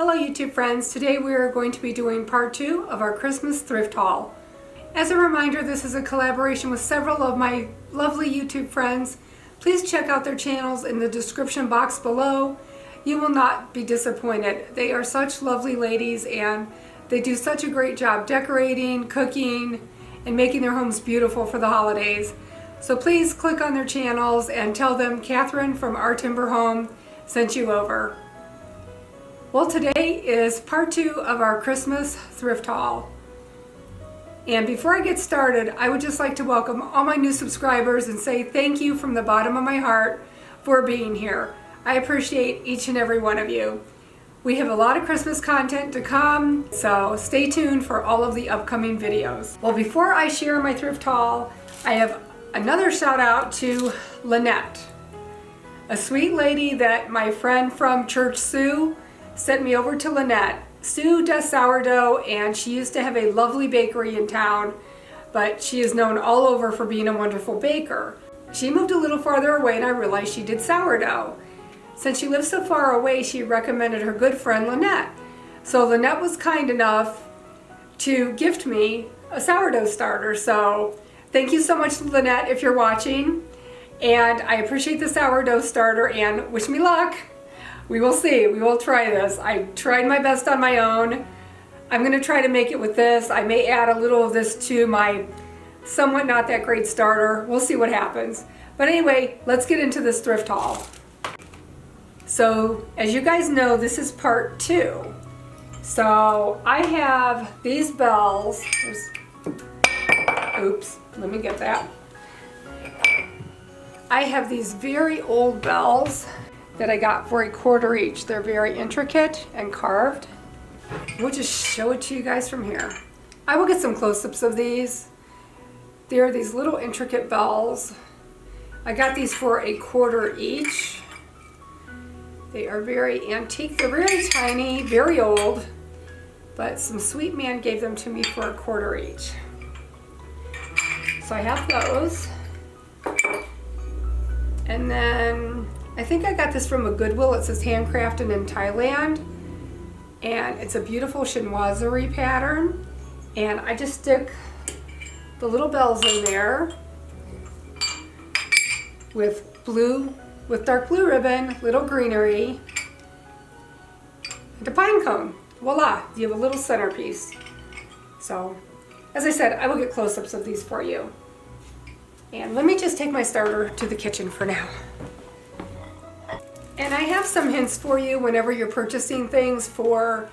Hello YouTube friends, today we are going to be doing part 2 of our Christmas thrift haul. As a reminder, this is a collaboration with several of my lovely YouTube friends. Please check out their channels in the description box below. You will not be disappointed. They are such lovely ladies and they do such a great job decorating, cooking, and making their homes beautiful for the holidays. So please click on their channels and tell them Catherine from Our Timber Home sent you over. Well, today is part 2 of our Christmas thrift haul. And before I get started, I would just like to welcome all my new subscribers and say thank you from the bottom of my heart for being here. I appreciate each and every one of you. We have a lot of Christmas content to come, so stay tuned for all of the upcoming videos. Well, before I share my thrift haul, I have another shout out to Lynette, a sweet lady that my friend from church, Sue, sent me over to Lynette. Sue does sourdough and she used to have a lovely bakery in town, but she is known all over for being a wonderful baker. She moved a little farther away and I realized she did sourdough. Since she lives so far away, she recommended her good friend Lynette. So Lynette was kind enough to gift me a sourdough starter. So thank you so much, Lynette, if you're watching. And I appreciate the sourdough starter and wish me luck. We will see. We will try this. I tried my best on my own. I'm going to try to make it with this. I may add a little of this to my somewhat not that great starter. We'll see what happens. But anyway, let's get into this thrift haul. So, as you guys know, this is part 2. So, I have these bells. Oops, let me get that. I have these very old bells that I got for $1/4 each. They're very intricate and carved. We'll just show it to you guys from here. I will get some close-ups of these. They're these little intricate bells. I got these for $1/4 each. They are very antique. They're very tiny, very old, but some sweet man gave them to me for $1/4 each. So I have those. And then I think I got this from a Goodwill. It says handcrafted in Thailand. And it's a beautiful chinoiserie pattern. And I just stick the little bells in there with dark blue ribbon, little greenery, and a pine cone. Voila, you have a little centerpiece. So, as I said, I will get close-ups of these for you. And let me just take my starter to the kitchen for now. And I have some hints for you whenever you're purchasing things for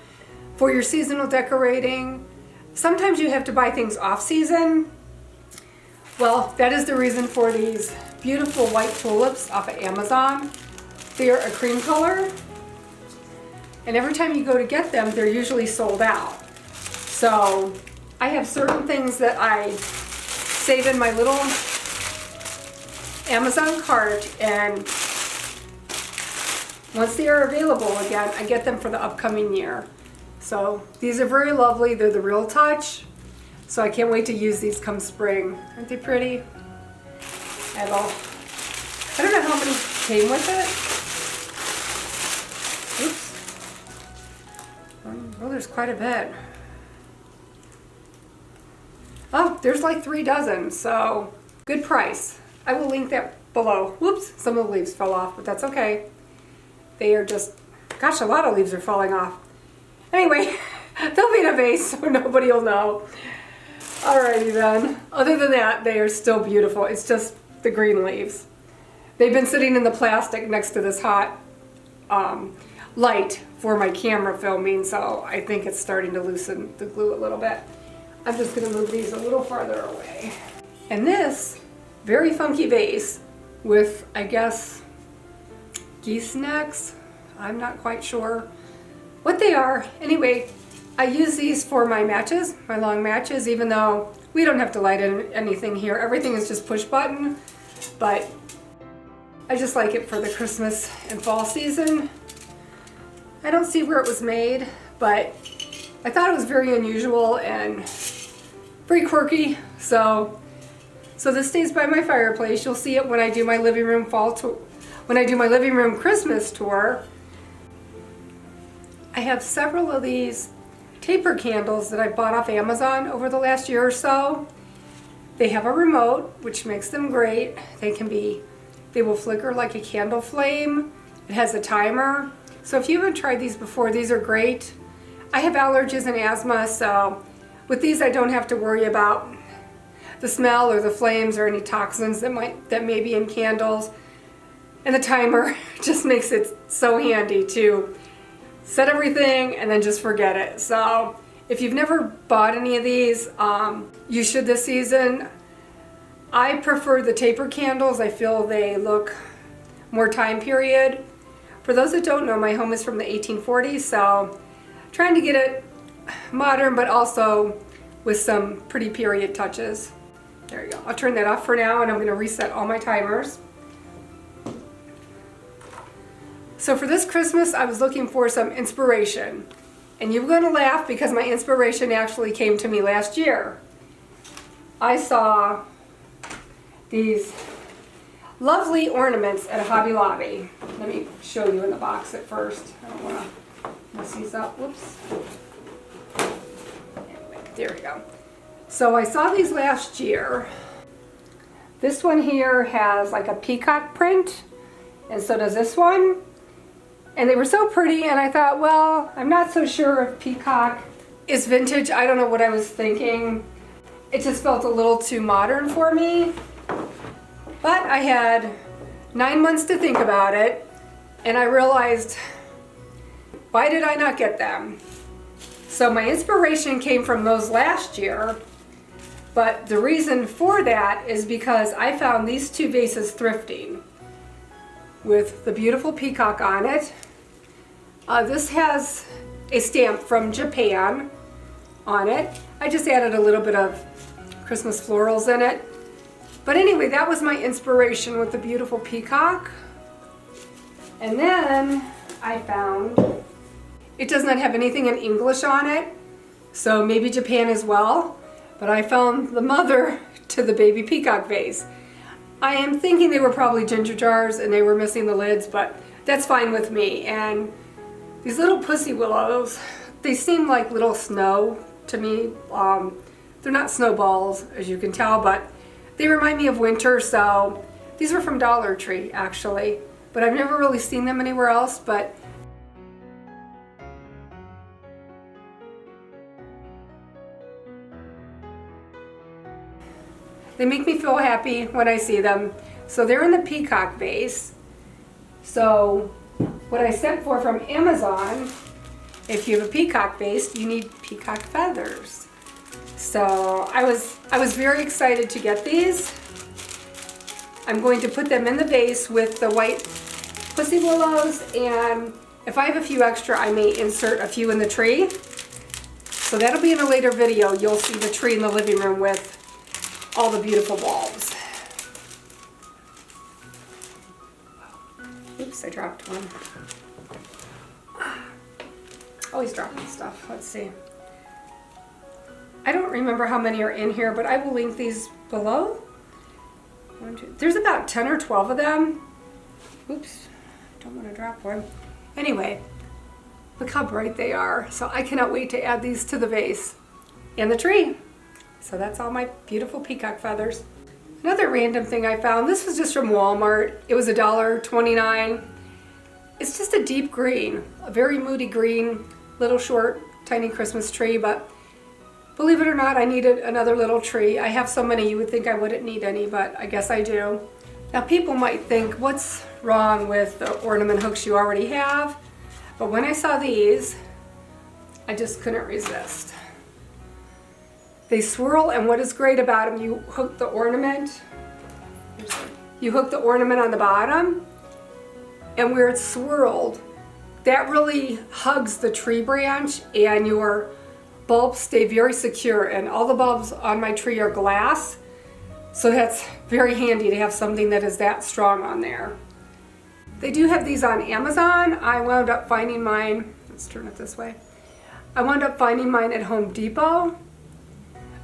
your seasonal decorating. Sometimes you have to buy things off-season. Well, that is the reason for these beautiful white tulips off of Amazon. They're a cream color. And every time you go to get them, they're usually sold out. So I have certain things that I save in my little Amazon cart, and once they are available again, I get them for the upcoming year. So these are very lovely. They're the real touch. So I can't wait to use these come spring. Aren't they pretty? I don't know how many came with it. Oops. Well, there's quite a bit. Oh, there's like 3 dozen, so good price. I will link that below. Whoops, some of the leaves fell off, but that's okay. They are just, gosh, a lot of leaves are falling off. Anyway, they'll be in a vase so nobody will know. Alrighty then. Other than that, they are still beautiful. It's just the green leaves. They've been sitting in the plastic next to this hot light for my camera filming, so I think it's starting to loosen the glue a little bit. I'm just going to move these a little farther away. And this very funky vase with, I guess, geese necks. I'm not quite sure what they are. Anyway, I use these for my matches, my long matches, even though we don't have to light anything here. Everything is just push button, but I just like it for the Christmas and fall season. I don't see where it was made, but I thought it was very unusual and very quirky. So this stays by my fireplace. You'll see it when I do my living room Christmas tour. I have several of these taper candles that I bought off Amazon over the last year or so. They have a remote, which makes them great. They will flicker like a candle flame. It has a timer. So if you haven't tried these before, these are great. I have allergies and asthma, so with these I don't have to worry about the smell or the flames or any toxins that may be in candles. And the timer just makes it so handy to set everything and then just forget it. So if you've never bought any of these, you should this season. I prefer the taper candles. I feel they look more time period. For those that don't know, my home is from the 1840s, so trying to get it modern but also with some pretty period touches. There you go. I'll turn that off for now and I'm going to reset all my timers. So for this Christmas, I was looking for some inspiration. And you're going to laugh because my inspiration actually came to me last year. I saw these lovely ornaments at a Hobby Lobby. Let me show you in the box at first. I don't want to mess these up. Whoops. Anyway, there we go. So I saw these last year. This one here has like a peacock print, and so does this one. And they were so pretty, and I thought, well, I'm not so sure if peacock is vintage. I don't know what I was thinking. It just felt a little too modern for me. But I had 9 months to think about it, and I realized, why did I not get them? So my inspiration came from those last year, but the reason for that is because I found these two vases thrifting with the beautiful peacock on it. This has a stamp from Japan on it. I just added a little bit of Christmas florals in it. But anyway, that was my inspiration with the beautiful peacock. And then I found it does not have anything in English on it, so maybe Japan as well. But I found the mother to the baby peacock vase. I am thinking they were probably ginger jars and they were missing the lids, but that's fine with me. And these little pussy willows, they seem like little snow to me. They're not snowballs, as you can tell, but they remind me of winter. So these were from Dollar Tree, actually, but I've never really seen them anywhere else. But they make me feel happy when I see them. So they're in the peacock vase. So what I sent for from Amazon, if you have a peacock vase, you need peacock feathers. So I was very excited to get these. I'm going to put them in the vase with the white pussy willows, and if I have a few extra, I may insert a few in the tree. So that'll be in a later video. You'll see the tree in the living room with all the beautiful bulbs. Oops, I dropped one. Always dropping stuff. Let's see. I don't remember how many are in here, but I will link these below. There's about 10 or 12 of them. Oops, don't want to drop one. Anyway, look how bright they are. So I cannot wait to add these to the vase and the tree. So that's all my beautiful peacock feathers. Another random thing I found, this was just from Walmart. It was $1.29. It's just a deep green, a very moody green, little short, tiny Christmas tree, but believe it or not, I needed another little tree. I have so many, you would think I wouldn't need any, but I guess I do. Now people might think, what's wrong with the ornament hooks you already have? But when I saw these, I just couldn't resist. They swirl, and what is great about them, you hook the ornament, on the bottom, and where it's swirled, that really hugs the tree branch, and your bulbs stay very secure. And all the bulbs on my tree are glass, so that's very handy to have something that is that strong on there. They do have these on Amazon. I wound up finding mine, let's turn it this way. I wound up finding mine at Home Depot.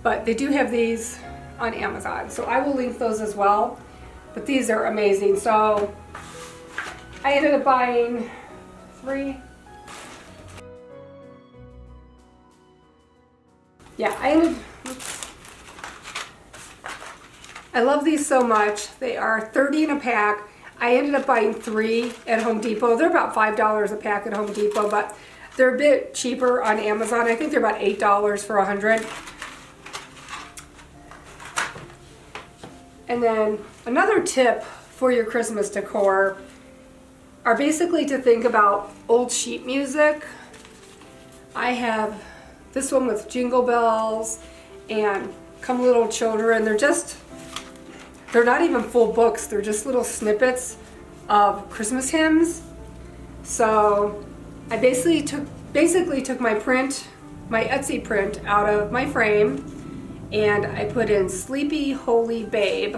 But they do have these on Amazon, so I will link those as well. But these are amazing. So I ended up buying 3. Yeah, I love these so much. They are 30 in a pack. I ended up buying 3 at Home Depot. They're about $5 a pack at Home Depot, but they're a bit cheaper on Amazon. I think they're about $8 for 100. And then another tip for your Christmas decor are basically to think about old sheet music. I have this one with Jingle Bells and Come Little Children. They're not even full books. They're just little snippets of Christmas hymns. So I basically took my Etsy print out of my frame, and I put in Sleepy Holy Babe.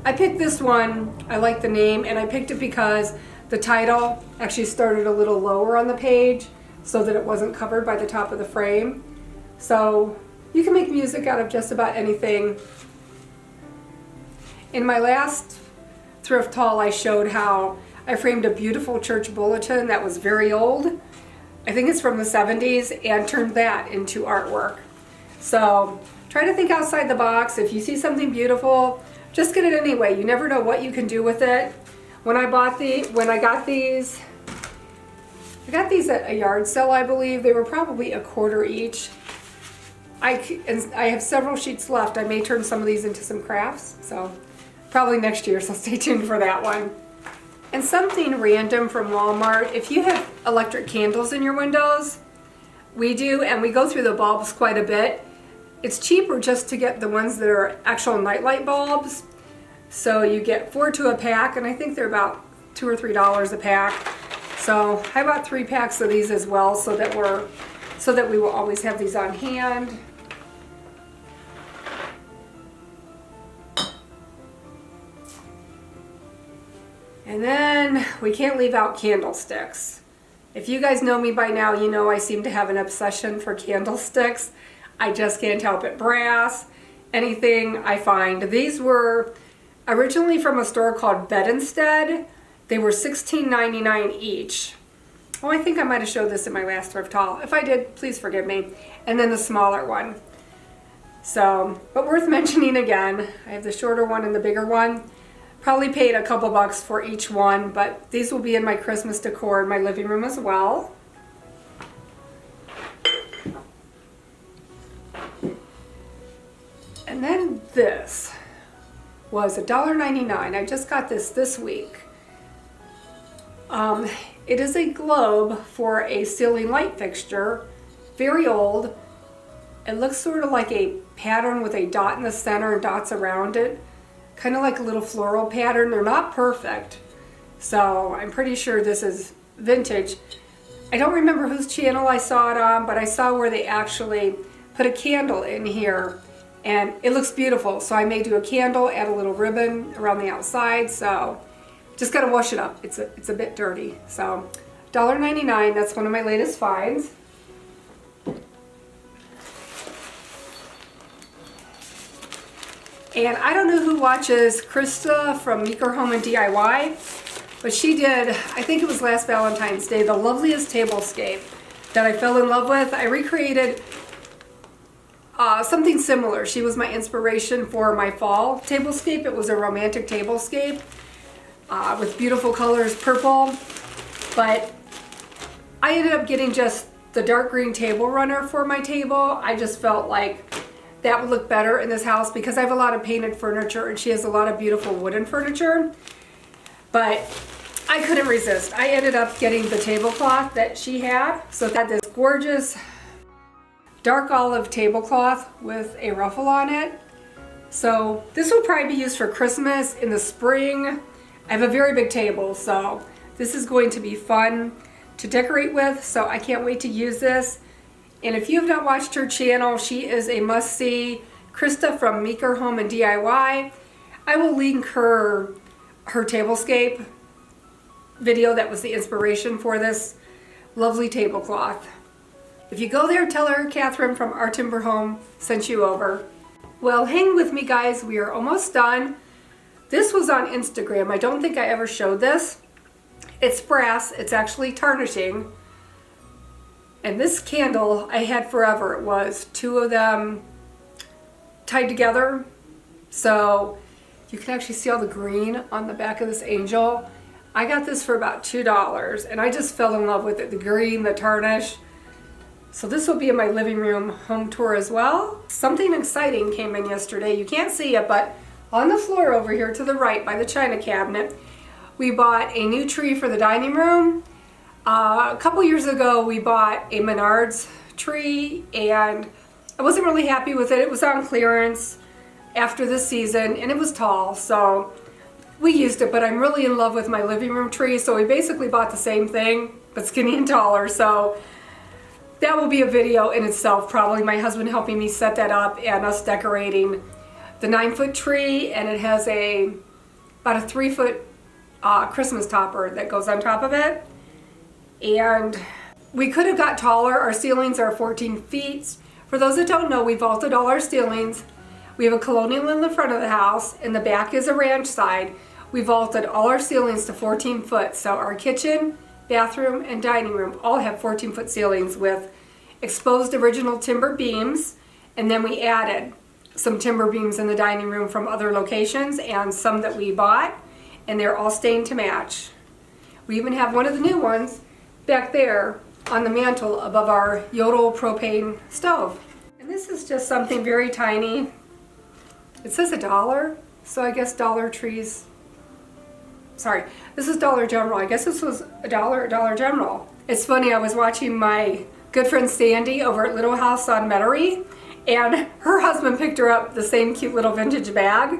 I picked this one, I like the name, and I picked it because the title actually started a little lower on the page so that it wasn't covered by the top of the frame. So you can make music out of just about anything. In my last thrift haul, I showed how I framed a beautiful church bulletin that was very old. I think it's from the 70s, and turned that into artwork. So try to think outside the box. If you see something beautiful, just get it anyway. You never know what you can do with it. When I got these at a yard sale, I believe. They were probably $1 each. I have several sheets left. I may turn some of these into some crafts, so probably next year, so stay tuned for that one. And something random from Walmart, if you have electric candles in your windows, we do, and we go through the bulbs quite a bit. It's cheaper just to get the ones that are actual nightlight bulbs. So you get 4 to a pack, and I think they're about $2 or $3 a pack. So I bought 3 packs of these as well, so that we will always have these on hand. And then we can't leave out candlesticks. If you guys know me by now, you know I seem to have an obsession for candlesticks. I just can't help it. Brass, anything I find. These were originally from a store called Bedinstead. They were $16.99 each. Oh, I think I might have showed this in my last thrift haul. If I did, please forgive me. And then the smaller one. So, but worth mentioning again. I have the shorter one and the bigger one. Probably paid a couple bucks for each one, but these will be in my Christmas decor in my living room as well. And then this was $1.99. I just got this week. It is a globe for a ceiling light fixture, very old. It looks sort of like a pattern with a dot in the center and dots around it. Kind of like a little floral pattern. They're not perfect, so I'm pretty sure this is vintage. I don't remember whose channel I saw it on, but I saw where they actually put a candle in here, and it looks beautiful. So I may do a candle, add a little ribbon around the outside, so just gotta wash it up. It's a bit dirty. So $1.99, that's one of my latest finds. And I don't know who watches Krista from Meeker Home and DIY, but she did, I think it was last Valentine's Day, the loveliest tablescape that I fell in love with. I recreated something similar. She was my inspiration for my fall tablescape. It was a romantic tablescape with beautiful colors, purple, but I ended up getting just the dark green table runner for my table. I just felt like that would look better in this house because I have a lot of painted furniture and she has a lot of beautiful wooden furniture. But I couldn't resist. I ended up getting the tablecloth that she had. So it had this gorgeous dark olive tablecloth with a ruffle on it. So this will probably be used for Christmas in the spring. I have a very big table, so this is going to be fun to decorate with. So I can't wait to use this. And if you have not watched her channel, she is a must-see. Krista from Meeker Home and DIY. I will link her tablescape video that was the inspiration for this lovely tablecloth. If you go there, tell her Catherine from Our Timber Home sent you over. Well, hang with me, guys. We are almost done. This was on Instagram. I don't think I ever showed this. It's brass. It's actually tarnishing. And this candle I had forever. It was two of them tied together. So you can actually see all the green on the back of this angel. I got this for about $2 and I just fell in love with it. The green, the tarnish. So this will be in my living room home tour as well. Something exciting came in yesterday. You can't see it, but on the floor over here to the right by the china cabinet, we bought a new tree for the dining room. A couple years ago, we bought a Menards tree and I wasn't really happy with it. It was on clearance after this season and it was tall, so we used it, but I'm really in love with my living room tree, so we basically bought the same thing, but skinny and taller, so that will be a video in itself, probably my husband helping me set that up and us decorating the 9-foot tree, and it has about a 3-foot Christmas topper that goes on top of it. And we could have got taller. Our ceilings are 14 feet. For those that don't know, we vaulted all our ceilings. We have a colonial in the front of the house, and the back is a ranch side. We vaulted all our ceilings to 14 foot. So our kitchen, bathroom, and dining room all have 14-foot ceilings with exposed original timber beams. And then we added some timber beams in the dining room from other locations and some that we bought, and they're all stained to match. We even have one of the new ones back there on the mantle above our Yodel propane stove. And this is just something very tiny. It says $1, so I guess Dollar Trees, sorry, this is Dollar General. I guess this was $1 at Dollar General. It's funny, I was watching my good friend Sandi over at Little House on Metairie, and her husband picked her up the same cute little vintage bag.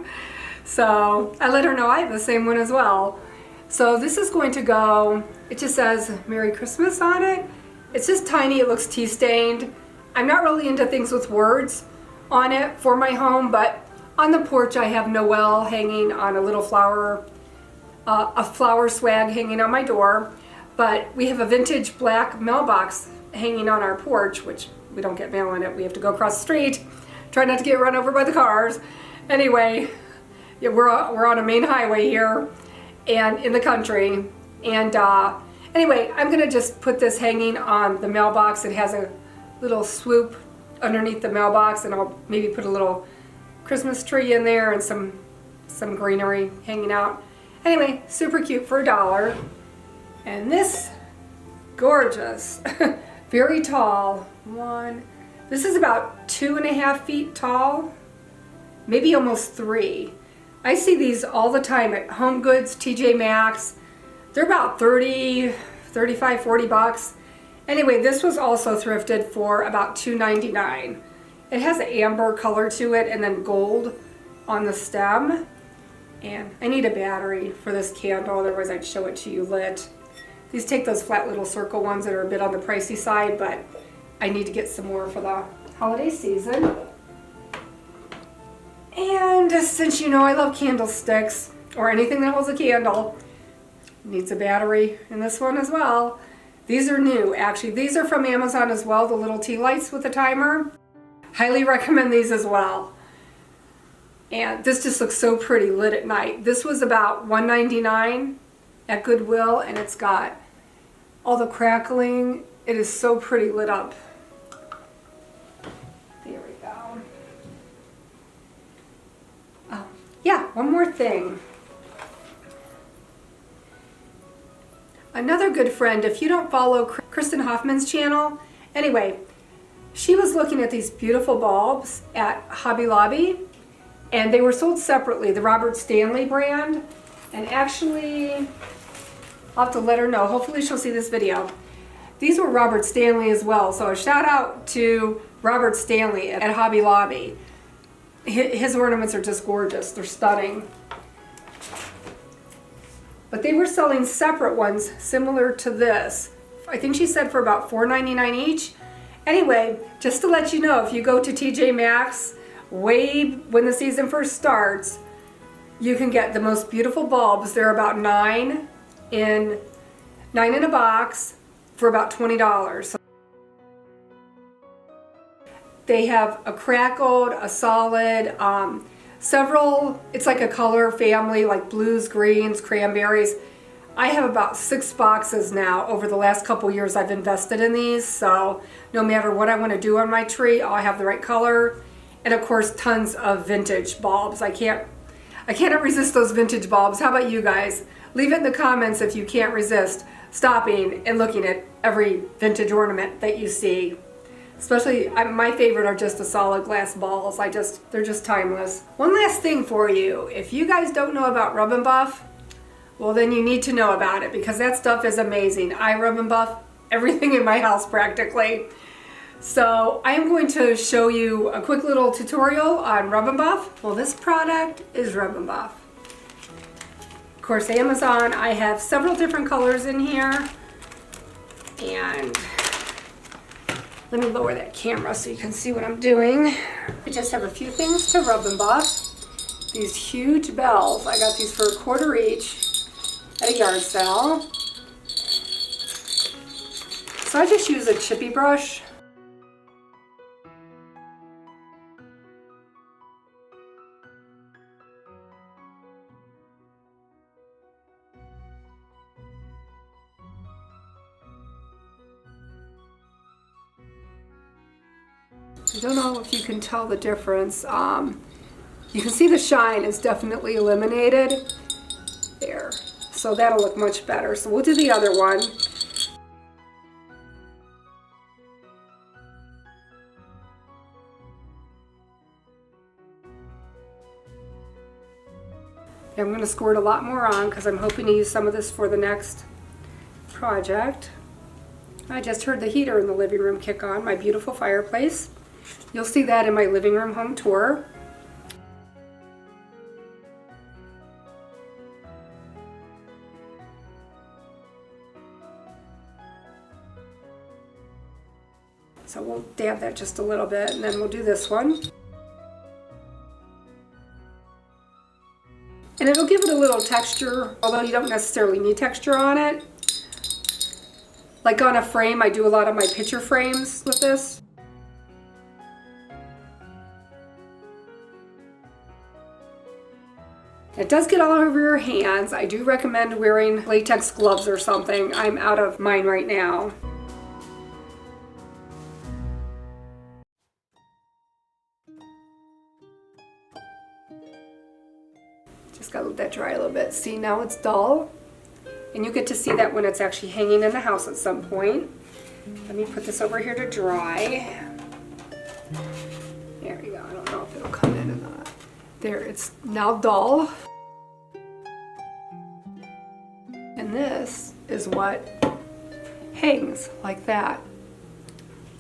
So I let her know I have the same one as well. So this is going to go, it just says Merry Christmas on it. It's just tiny, it looks tea stained. I'm not really into things with words on it for my home, but on the porch I have Noel hanging on a little flower, a flower swag hanging on my door. But we have a vintage black mailbox hanging on our porch, which we don't get mail in it. We have to go across the street. Try not to get run over by the cars. Anyway, yeah, we're on a main highway here and in the country. And anyway, I'm gonna just put this hanging on the mailbox. It has a little swoop underneath the mailbox, and I'll maybe put a little Christmas tree in there and some greenery hanging out. Anyway, super cute for $1. And this, gorgeous, very tall one. This is about 2.5 feet tall, maybe almost 3. I see these all the time at Home Goods, TJ Maxx. They're about 30, 35, 40 bucks. Anyway, this was also thrifted for about $2.99. It has an amber color to it and then gold on the stem. And I need a battery for this candle, otherwise I'd show it to you lit. These take those flat little circle ones that are a bit on the pricey side, but I need to get some more for the holiday season. And since you know I love candlesticks, or anything that holds a candle, needs a battery in this one as well. These are new, actually. These are from Amazon as well, the little tea lights with a timer. Highly recommend these as well. And this just looks so pretty lit at night. This was about $1.99 at Goodwill, and it's got all the crackling. It is so pretty lit up. There we go. Oh, yeah, one more thing. Another good friend, if you don't follow Kristen Hoffman's channel, anyway, she was looking at these beautiful bulbs at Hobby Lobby, and they were sold separately, the Robert Stanley brand. And actually, I'll have to let her know. Hopefully she'll see this video. These were Robert Stanley as well, so a shout out to Robert Stanley at Hobby Lobby. His ornaments are just gorgeous. They're stunning. But they were selling separate ones similar to this. I think she said for about $4.99 each. Anyway, just to let you know, if you go to TJ Maxx, way when the season first starts, you can get the most beautiful bulbs. They're about 9 in a box for about $20. So they have a crackled, a solid, several, it's like a color family, like blues, greens, cranberries. I have about 6 boxes now. Over the last couple years I've invested in these, so no matter what I want to do on my tree, I'll have the right color. And of course tons of vintage bulbs. I cannot resist those vintage bulbs. How about you guys? Leave it in the comments if you can't resist stopping and looking at every vintage ornament that you see. Especially, my favorite are just the solid glass balls. They're just timeless. One last thing for you. If you guys don't know about Rub and Buff, well then you need to know about it because that stuff is amazing. I rub and buff everything in my house practically. So I am going to show you a quick little tutorial on Rub and Buff. Well, this product is Rub and Buff. Of course, Amazon, I have several different colors in here. And let me lower that camera so you can see what I'm doing. I just have a few things to Rub and Buff. These huge bells, I got these for $1 each at a yard sale. So I just use a chippy brush. I don't know if you can tell the difference. You can see the shine is definitely eliminated there. So that'll look much better. So we'll do the other one. I'm going to squirt a lot more on because I'm hoping to use some of this for the next project. I just heard the heater in the living room kick on, my beautiful fireplace. You'll see that in my living room home tour. So we'll dab that just a little bit and then we'll do this one. And it'll give it a little texture, although you don't necessarily need texture on it. Like on a frame, I do a lot of my picture frames with this. It does get all over your hands. I do recommend wearing latex gloves or something. I'm out of mine right now. Just gotta let that dry a little bit. See, now it's dull. And you get to see that when it's actually hanging in the house at some point. Let me put this over here to dry. There we go. I don't know if it'll come in or not. There, it's now dull. And this is what hangs like that.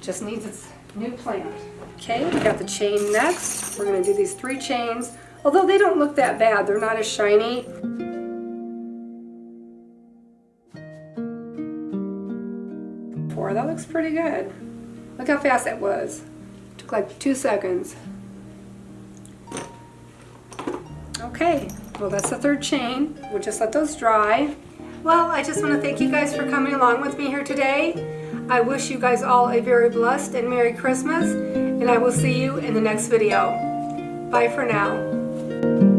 Just needs its new plant. Okay, we got the chain next. We're gonna do these 3 chains. Although they don't look that bad, they're not as shiny. That looks pretty good. Look how fast that was. Took like 2 seconds. Okay, well that's the 3rd chain. We'll just let those dry. Well, I just want to thank you guys for coming along with me here today. I wish you guys all a very blessed and Merry Christmas, and I will see you in the next video. Bye for now.